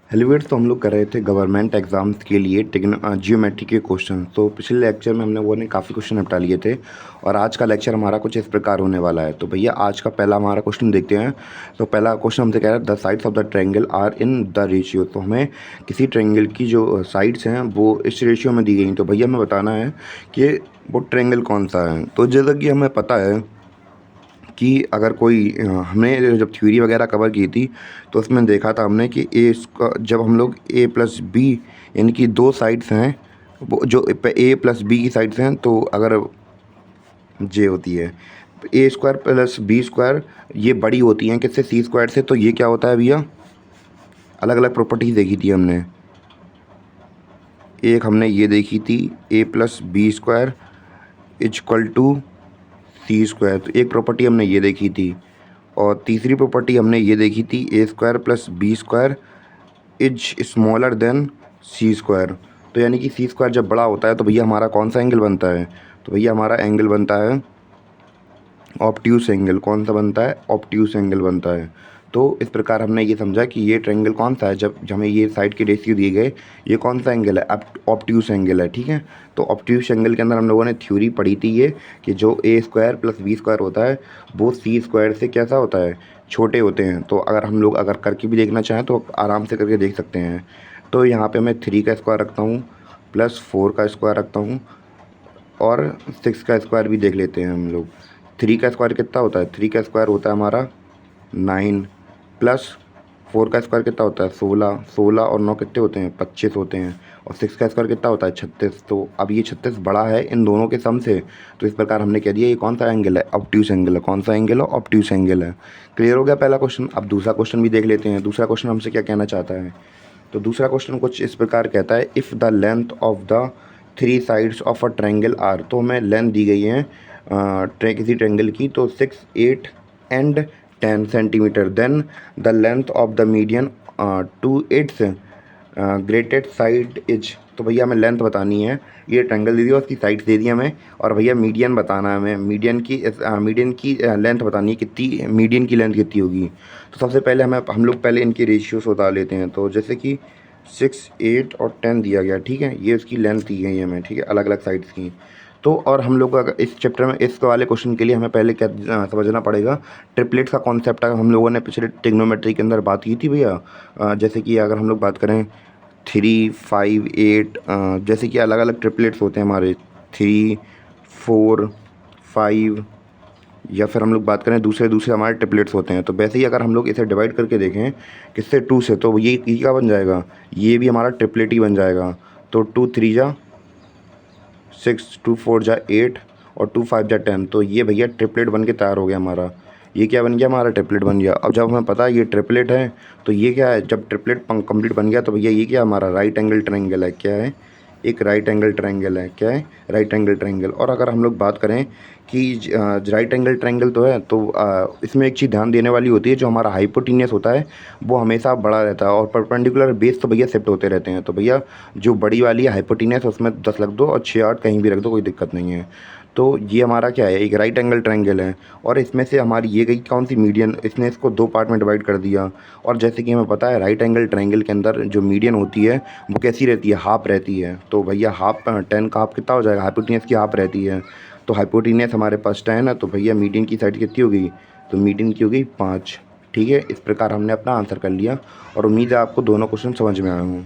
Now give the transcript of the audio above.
हेलोवेट्स तो हम लोग कर रहे थे गवर्नमेंट एग्ज़ाम्स के लिए जियोमेट्री के क्वेश्चन। तो पिछले लेक्चर में हमने वो ने काफ़ी क्वेश्चन निपटा लिए थे और आज का लेक्चर हमारा कुछ इस प्रकार होने वाला है। तो भैया आज का पहला हमारा क्वेश्चन देखते हैं। तो पहला क्वेश्चन हमसे कह रहा है the sides of the triangle are in the ratio. तो हमें किसी ट्रायंगल की जो साइड्स हैं वो इस रेशियो में दी गई। तो भैया हमें बताना है कि वो ट्रायंगल कौन सा है। तो जैसा कि हमें पता है कि अगर कोई हमने जब थ्योरी वगैरह कवर की थी तो उसमें देखा था हमने कि ए इसका जब हम लोग ए प्लस बी यानी कि दो साइड्स हैं, वो जो ए प्लस बी की साइड्स हैं, तो अगर जे होती है ए स्क्वायर प्लस बी स्क्वायर, ये बड़ी होती हैं किससे, सी स्क्वायर से। तो ये क्या होता है भैया, अलग अलग प्रॉपर्टीज देखी थी हमने। एक हमने ये देखी थी A plus B square is equal to C square, तो एक प्रॉपर्टी हमने ये देखी थी। और तीसरी प्रॉपर्टी हमने ये देखी थी A square plus B square is smaller than C square. तो यानी कि सी स्क्वायर जब बड़ा होता है तो भैया हमारा कौन सा एंगल बनता है, तो भैया हमारा एंगल बनता है ऑब्ट्यूस एंगल। कौन सा बनता है, ऑब्ट्यूस एंगल बनता है। तो इस प्रकार हमने ये समझा कि ये ट्रायंगल कौन सा है, जब हमें ये साइड के रेशियो दिए गए, ये कौन सा एंगल है, ऑब्ट्यूस एंगल है। ठीक है, तो ऑब्ट्यूस एंगल के अंदर हम लोगों ने थ्योरी पढ़ी थी ये कि जो ए स्क्वायर प्लस बी स्क्वायर होता है वो सी स्क्वायर से कैसा होता है, छोटे होते हैं। तो अगर हम लोग अगर करके भी देखना चाहें तो आराम से करके देख सकते हैं। तो यहाँ पर मैं 3 का स्क्वायर रखता हूँ प्लस 4 का स्क्वायर रखता हूँ और 6 का स्क्वायर भी देख लेते हैं हम लोग। 3 का स्क्वायर कितना होता है, 3 का स्क्वायर होता है हमारा 9 प्लस 4 का स्क्वायर कितना होता है 16, 16 और 9 कितने होते हैं 25 होते हैं। और 6 का स्क्वायर कितना होता है 36। तो अब ये 36 बड़ा है इन दोनों के सम से। तो इस प्रकार हमने कह दिया ये कौन सा एंगल है, ऑब्ट्यूस एंगल है। कौन सा एंगल है, ऑब्ट्यूस एंगल है। क्लियर हो गया पहला क्वेश्चन। अब दूसरा क्वेश्चन भी देख लेते हैं। दूसरा क्वेश्चन हमसे क्या कहना चाहता है, तो दूसरा क्वेश्चन कुछ इस प्रकार कहता है if the length of the 3 sides of a triangle are. तो हमें लेंथ दी गई है किसी ट्रायंगल की, तो 6, 8 and 10 centimetre. Then the length of the median to its greatest side is. तो भैया हमें लेंथ बतानी है, ये ट्रायंगल दे दिया, उसकी साइड्स दे दी हमें, और भैया मीडियन बताना है हमें। मीडियन की लेंथ बतानी है, कितनी मीडियन की लेंथ कितनी होगी। तो सबसे पहले हम लोग पहले इनके रेशियोस बता लेते हैं। तो जैसे कि 6, 8 और 10 दिया गया, ठीक है, ये उसकी लेंथ दी गई है हमें, ठीक है, अलग अलग साइड्स की। तो और हम लोग अगर इस चैप्टर में इस वाले क्वेश्चन के लिए हमें पहले क्या समझना पड़ेगा, ट्रिपलेट का कॉन्सेप्ट हम लोगों ने पिछले ट्रिग्नोमेट्री के अंदर बात की थी भैया। जैसे कि अगर हम लोग बात करें 3, 5, 8, जैसे कि अलग अलग ट्रिपलेट्स होते हैं हमारे 3, 4, 5, या फिर हम लोग बात करें दूसरे दूसरे हमारे ट्रिपलेट्स होते हैं। तो वैसे ही अगर हम लोग इसे डिवाइड करके देखें किससे, 2 से, तो ये क्या बन जाएगा, ये भी हमारा ट्रिपलेट ही बन जाएगा। तो 2 3 जा 6, 2 4 जा 8 और 2 5 जा 10। तो ये भैया ट्रिपलेट बन के तैयार हो गया हमारा। ये क्या बन गया, हमारा ट्रिपलेट बन गया। अब जब हमें पता है ये ट्रिपलेट है, तो ये क्या है, जब ट्रिपलेट कंप्लीट बन गया तो भैया ये क्या हमारा राइट एंगल ट्रायंगल है। क्या है, एक राइट एंगल ट्रायंगल है। क्या है, राइट एंगल ट्रायंगल। और अगर हम लोग बात करें कि राइट एंगल ट्रायंगल तो है, तो इसमें एक चीज़ ध्यान देने वाली होती है, जो हमारा हाइपोटेन्यूस होता है वो हमेशा बड़ा रहता है, और परपेंडिकुलर बेस तो भैया शिफ्ट होते रहते हैं। तो भैया जो बड़ी वाली है हाइपोटेन्यूस, उसमें 10 रख दो और 6, 8 कहीं भी रख दो, कोई दिक्कत नहीं है। तो ये हमारा क्या है, एक राइट एंगल ट्रायंगल है। और इसमें से हमारी ये गई कौन सी, मीडियन। इसने इसको 2 पार्ट में डिवाइड कर दिया। और जैसे कि हमें पता है राइट एंगल ट्रायंगल के अंदर जो मीडियन होती है वो कैसी रहती है, हाफ रहती है। तो भैया हाफ 10 का हाफ कितना हो जाएगा, हाइपोटेन्यूस की हाफ रहती है। तो हाइपोटेन्यूस हमारे पास 10 है, तो भैया मीडियन की साइड कितनी हो गई, तो मीडियन की हो गई 5। ठीक है, इस प्रकार हमने अपना आंसर कर लिया और उम्मीद है आपको दोनों क्वेश्चन समझ में आए हों।